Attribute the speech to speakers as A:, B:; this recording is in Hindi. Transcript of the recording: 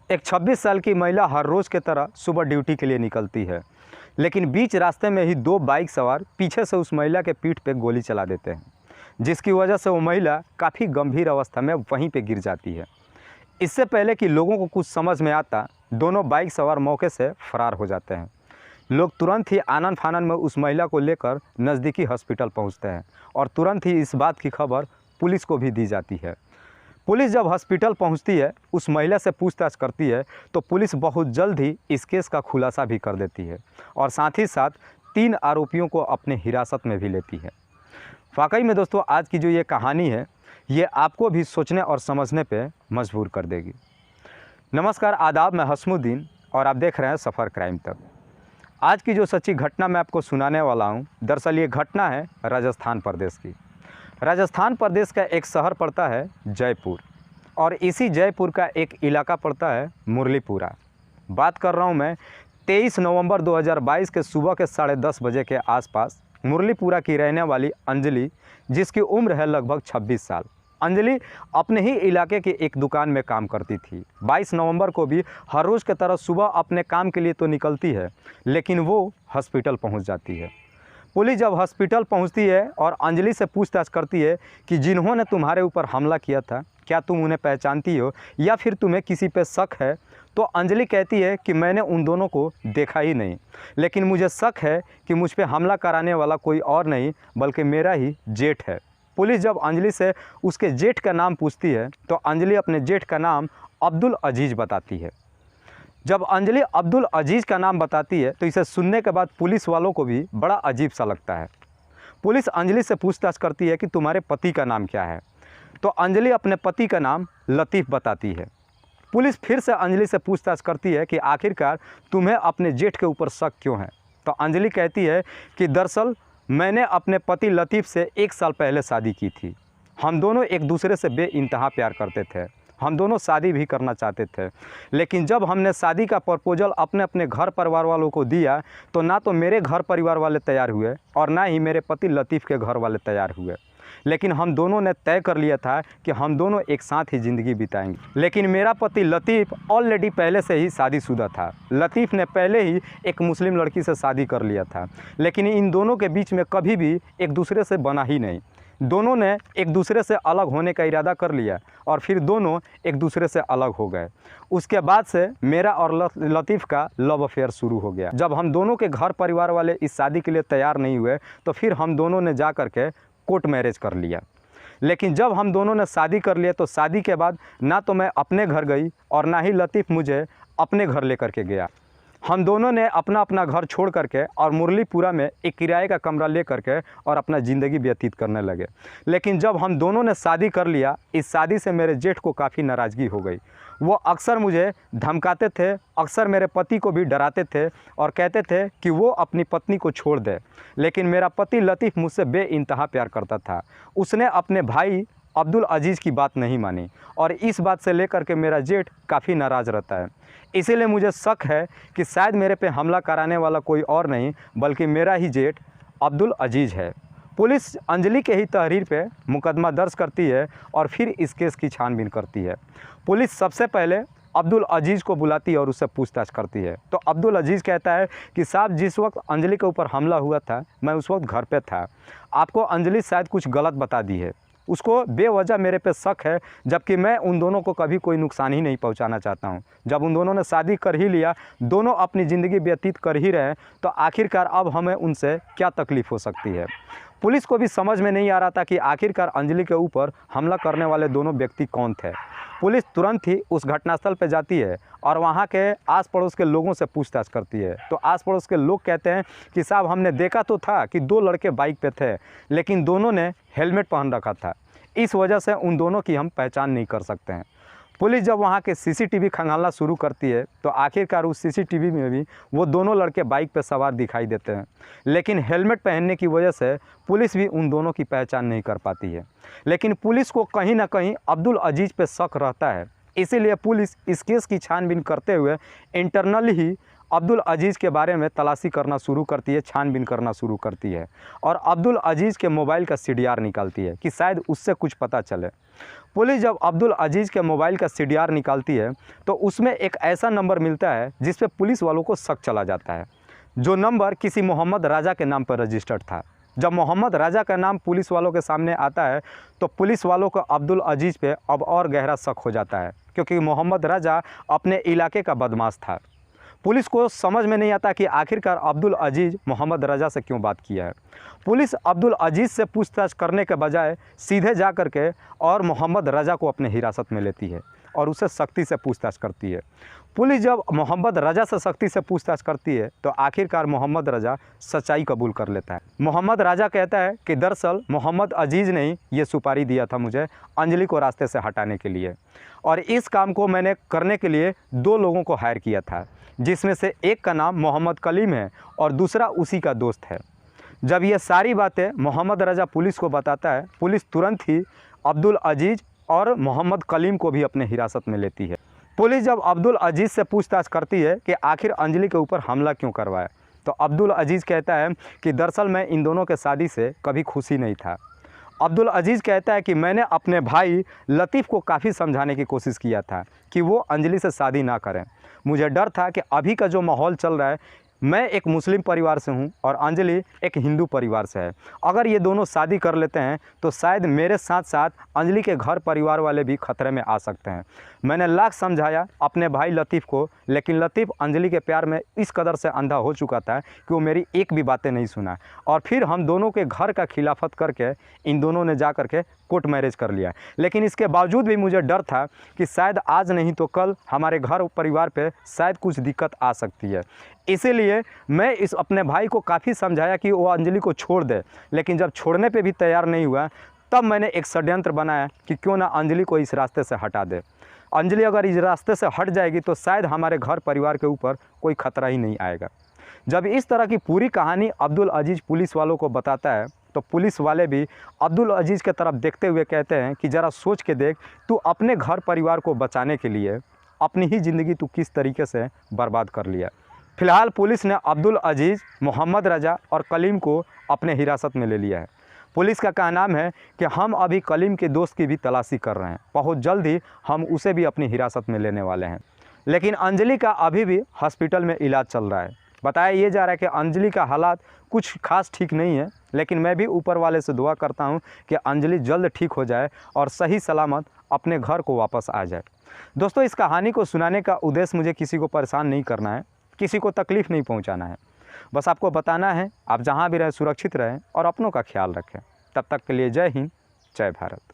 A: एक 26 साल की महिला हर रोज़ की तरह सुबह ड्यूटी के लिए निकलती है, लेकिन बीच रास्ते में ही दो बाइक सवार पीछे से उस महिला के पीठ पे गोली चला देते हैं, जिसकी वजह से वो महिला काफ़ी गंभीर अवस्था में वहीं पे गिर जाती है। इससे पहले कि लोगों को कुछ समझ में आता, दोनों बाइक सवार मौके से फरार हो जाते हैं। लोग तुरंत ही आनन फानन में उस महिला को लेकर नज़दीकी हॉस्पिटल पहुंचते हैं और तुरंत ही इस बात की खबर पुलिस को भी दी जाती है। पुलिस जब हॉस्पिटल पहुंचती है, उस महिला से पूछताछ करती है, तो पुलिस बहुत जल्द ही इस केस का खुलासा भी कर देती है और साथ ही साथ 3 आरोपियों को अपने हिरासत में भी लेती है। वाकई में दोस्तों, आज की जो ये कहानी है, ये आपको भी सोचने और समझने पे मजबूर कर देगी। नमस्कार, आदाब, मैं हसमुद्दीन और आप देख रहे हैं सफ़र क्राइम तक। आज की जो सच्ची घटना मैं आपको सुनाने वाला हूँ, दरअसल ये घटना है राजस्थान प्रदेश की। राजस्थान प्रदेश का एक शहर पड़ता है जयपुर और इसी जयपुर का एक इलाका पड़ता है मुरलीपुरा। बात कर रहा हूँ मैं 23 नवंबर 2022 के सुबह के 10:30 बजे के आसपास मुरलीपुरा की रहने वाली अंजलि, जिसकी उम्र है लगभग 26 साल। अंजलि अपने ही इलाके की एक दुकान में काम करती थी। 22 नवंबर को भी हर रोज़ की तरह सुबह अपने काम के लिए तो निकलती है, लेकिन वो हॉस्पिटल पहुंच जाती है। पुलिस जब हॉस्पिटल पहुंचती है और अंजलि से पूछताछ करती है कि जिन्होंने तुम्हारे ऊपर हमला किया था, क्या तुम उन्हें पहचानती हो या फिर तुम्हें किसी पे शक है, तो अंजलि कहती है कि मैंने उन दोनों को देखा ही नहीं, लेकिन मुझे शक है कि मुझ पे हमला कराने वाला कोई और नहीं बल्कि मेरा ही जेठ है। पुलिस जब अंजलि से उसके जेठ का नाम पूछती है, तो अंजलि अपने जेठ का नाम अब्दुल अजीज़ बताती है। जब अंजलि अब्दुल अजीज़ का नाम बताती है, तो इसे सुनने के बाद पुलिस वालों को भी बड़ा अजीब सा लगता है। पुलिस अंजलि से पूछताछ करती है कि तुम्हारे पति का नाम क्या है, तो अंजलि अपने पति का नाम लतीफ़ बताती है। पुलिस फिर से अंजलि से पूछताछ करती है कि आखिरकार तुम्हें अपने जेठ के ऊपर शक क्यों है, तो अंजलि कहती है कि दरअसल मैंने अपने पति लतीफ़ से 1 साल पहले शादी की थी। हम दोनों एक दूसरे से बेइंतहा प्यार करते थे, हम दोनों शादी भी करना चाहते थे, लेकिन जब हमने शादी का प्रपोजल अपने अपने घर परिवार वालों को दिया, तो ना तो मेरे घर परिवार वाले तैयार हुए और ना ही मेरे पति लतीफ़ के घर वाले तैयार हुए। लेकिन हम दोनों ने तय कर लिया था कि हम दोनों एक साथ ही ज़िंदगी बिताएंगे। लेकिन मेरा पति लतीफ़ ऑलरेडी पहले से ही शादीशुदा था। लतीफ़ ने पहले ही एक मुस्लिम लड़की से शादी कर लिया था, लेकिन इन दोनों के बीच में कभी भी एक दूसरे से बना ही नहीं। दोनों ने एक दूसरे से अलग होने का इरादा कर लिया और फिर दोनों एक दूसरे से अलग हो गए। उसके बाद से मेरा और लतीफ़ का लव अफेयर शुरू हो गया। जब हम दोनों के घर परिवार वाले इस शादी के लिए तैयार नहीं हुए, तो फिर हम दोनों ने जा कर के कोर्ट मैरिज कर लिया। लेकिन जब हम दोनों ने शादी कर लिया, तो शादी के बाद ना तो मैं अपने घर गई और ना ही लतीफ़ मुझे अपने घर लेकर के गया। हम दोनों ने अपना अपना घर छोड़ करके और मुरलीपुरा में एक किराए का कमरा ले करके और अपना ज़िंदगी व्यतीत करने लगे। लेकिन जब हम दोनों ने शादी कर लिया, इस शादी से मेरे जेठ को काफ़ी नाराज़गी हो गई। वो अक्सर मुझे धमकाते थे, अक्सर मेरे पति को भी डराते थे और कहते थे कि वो अपनी पत्नी को छोड़ दे। लेकिन मेरा पति लतीफ़ मुझसे बेइंतहा प्यार करता था। उसने अपने भाई अब्दुल अजीज़ की बात नहीं मानी और इस बात से लेकर के मेरा जेठ काफ़ी नाराज़ रहता है। इसीलिए मुझे शक है कि शायद मेरे पे हमला कराने वाला कोई और नहीं बल्कि मेरा ही जेठ अब्दुल अजीज़ है। पुलिस अंजलि के ही तहरीर पे मुकदमा दर्ज करती है और फिर इस केस की छानबीन करती है। पुलिस सबसे पहले अब्दुल अजीज़ को बुलाती है और उससे पूछताछ करती है। तो अब्दुल अजीज़ कहता है कि साहब, जिस वक्त अंजलि के ऊपर हमला हुआ था, मैं उस वक्त घर पे था। आपको अंजलि शायद कुछ गलत बता दी है, उसको बेवजह मेरे पे शक है, जबकि मैं उन दोनों को कभी कोई नुकसान ही नहीं पहुंचाना चाहता हूं। जब उन दोनों ने शादी कर ही लिया, दोनों अपनी ज़िंदगी व्यतीत कर ही रहे, तो आखिरकार अब हमें उनसे क्या तकलीफ़ हो सकती है। पुलिस को भी समझ में नहीं आ रहा था कि आखिरकार अंजलि के ऊपर हमला करने वाले दोनों व्यक्ति कौन थे। पुलिस तुरंत ही उस घटनास्थल पर जाती है और वहाँ के आस पड़ोस के लोगों से पूछताछ करती है। तो आस पड़ोस के लोग कहते हैं कि साहब, हमने देखा तो था कि 2 लड़के बाइक पे थे, लेकिन दोनों ने हेलमेट पहन रखा था, इस वजह से उन दोनों की हम पहचान नहीं कर सकते हैं। पुलिस जब वहाँ के सीसीटीवी खंगालना शुरू करती है, तो आखिरकार उस सीसीटीवी में भी वो दोनों लड़के बाइक पर सवार दिखाई देते हैं, लेकिन हेलमेट पहनने की वजह से पुलिस भी उन दोनों की पहचान नहीं कर पाती है। लेकिन पुलिस को कहीं ना कहीं अब्दुल अजीज़ पे शक रहता है, इसीलिए पुलिस इस केस की छानबीन करते हुए इंटरनली ही अब्दुल अजीज़ के बारे में तलाशी करना शुरू करती है, छानबीन करना शुरू करती है और अब्दुल अजीज़ के मोबाइल का सीडीआर निकालती है कि शायद उससे कुछ पता चले। पुलिस जब अब्दुल अजीज़ के मोबाइल का सीडीआर निकालती है तो उसमें एक ऐसा नंबर मिलता है जिस पे पुलिस वालों को शक चला जाता है। जो नंबर किसी मोहम्मद राजा के नाम पर रजिस्टर्ड था। जब मोहम्मद राजा का नाम पुलिस वालों के सामने आता है तो पुलिस वालों को अब्दुल अजीज़ पे अब और गहरा शक हो जाता है, क्योंकि मोहम्मद राजा अपने इलाके का बदमाश था। पुलिस को समझ में नहीं आता कि आखिरकार अब्दुल अजीज़ मोहम्मद राजा से क्यों बात किया है। पुलिस अब्दुल अजीज़ से पूछताछ करने के बजाय सीधे जा कर के और मोहम्मद राजा को अपने हिरासत में लेती है और उसे सख्ती से पूछताछ करती है। पुलिस जब मोहम्मद राजा से सख्ती से पूछताछ करती है तो आखिरकार मोहम्मद राजा सच्चाई कबूल कर लेता है। मोहम्मद राजा कहता है कि दरअसल मोहम्मद अजीज़ ने ही ये सुपारी दिया था मुझे अंजलि को रास्ते से हटाने के लिए, और इस काम को मैंने करने के लिए 2 लोगों को हायर किया था, जिसमें से एक का नाम मोहम्मद कलीम है और दूसरा उसी का दोस्त है। जब ये सारी बातें मोहम्मद राजा पुलिस को बताता है, पुलिस तुरंत ही अब्दुल अजीज़ और मोहम्मद कलीम को भी अपने हिरासत में लेती है। पुलिस जब अब्दुल अजीज़ से पूछताछ करती है कि आखिर अंजलि के ऊपर हमला क्यों करवाया, तो अब्दुल अजीज़ कहता है कि दरअसल मैं इन दोनों के शादी से कभी खुशी नहीं था। अब्दुल अजीज़ कहता है कि मैंने अपने भाई लतीफ़ को काफ़ी समझाने की कोशिश किया था कि वो अंजलि से शादी ना करें। मुझे डर था कि अभी का जो माहौल चल रहा है, मैं एक मुस्लिम परिवार से हूं और अंजलि एक हिंदू परिवार से है। अगर ये दोनों शादी कर लेते हैं तो शायद मेरे साथ साथ अंजलि के घर परिवार वाले भी खतरे में आ सकते हैं। मैंने लाख समझाया अपने भाई लतीफ़ को, लेकिन लतीफ़ अंजलि के प्यार में इस कदर से अंधा हो चुका था कि वो मेरी एक भी बातें नहीं सुना, और फिर हम दोनों के घर का खिलाफत करके इन दोनों ने जा कर के कोर्ट मैरिज कर लिया। लेकिन इसके बावजूद भी मुझे डर था कि शायद आज नहीं तो कल हमारे घर परिवार पे शायद कुछ दिक्कत आ सकती है। इसीलिए मैं इस अपने भाई को काफ़ी समझाया कि वो अंजलि को छोड़ दे, लेकिन जब छोड़ने पे भी तैयार नहीं हुआ तब मैंने एक षड्यंत्र बनाया कि क्यों ना अंजलि को इस रास्ते से हटा दे। अंजलि अगर इस रास्ते से हट जाएगी तो शायद हमारे घर परिवार के ऊपर कोई खतरा ही नहीं आएगा। जब इस तरह की पूरी कहानी अब्दुल अजीज़ पुलिस वालों को बताता है तो पुलिस वाले भी अब्दुल अजीज़ के तरफ देखते हुए कहते हैं कि ज़रा सोच के देख, तू अपने घर परिवार को बचाने के लिए अपनी ही ज़िंदगी तू किस तरीके से बर्बाद कर लिया। फ़िलहाल पुलिस ने अब्दुल अजीज़, मोहम्मद राजा और कलीम को अपने हिरासत में ले लिया है। पुलिस का कहना है कि हम अभी कलीम के दोस्त की भी तलाशी कर रहे हैं, बहुत जल्द ही हम उसे भी अपनी हिरासत में लेने वाले हैं। लेकिन अंजलि का अभी भी हॉस्पिटल में इलाज चल रहा है। बताया ये जा रहा है कि अंजलि का हालात कुछ खास ठीक नहीं है, लेकिन मैं भी ऊपर वाले से दुआ करता हूं कि अंजलि जल्द ठीक हो जाए और सही सलामत अपने घर को वापस आ जाए। दोस्तों, इस कहानी को सुनाने का उद्देश्य मुझे किसी को परेशान नहीं करना है, किसी को तकलीफ़ नहीं पहुंचाना है। बस आपको बताना है आप जहां भी रहें सुरक्षित रहें और अपनों का ख्याल रखें। तब तक के लिए जय हिंद, जय भारत।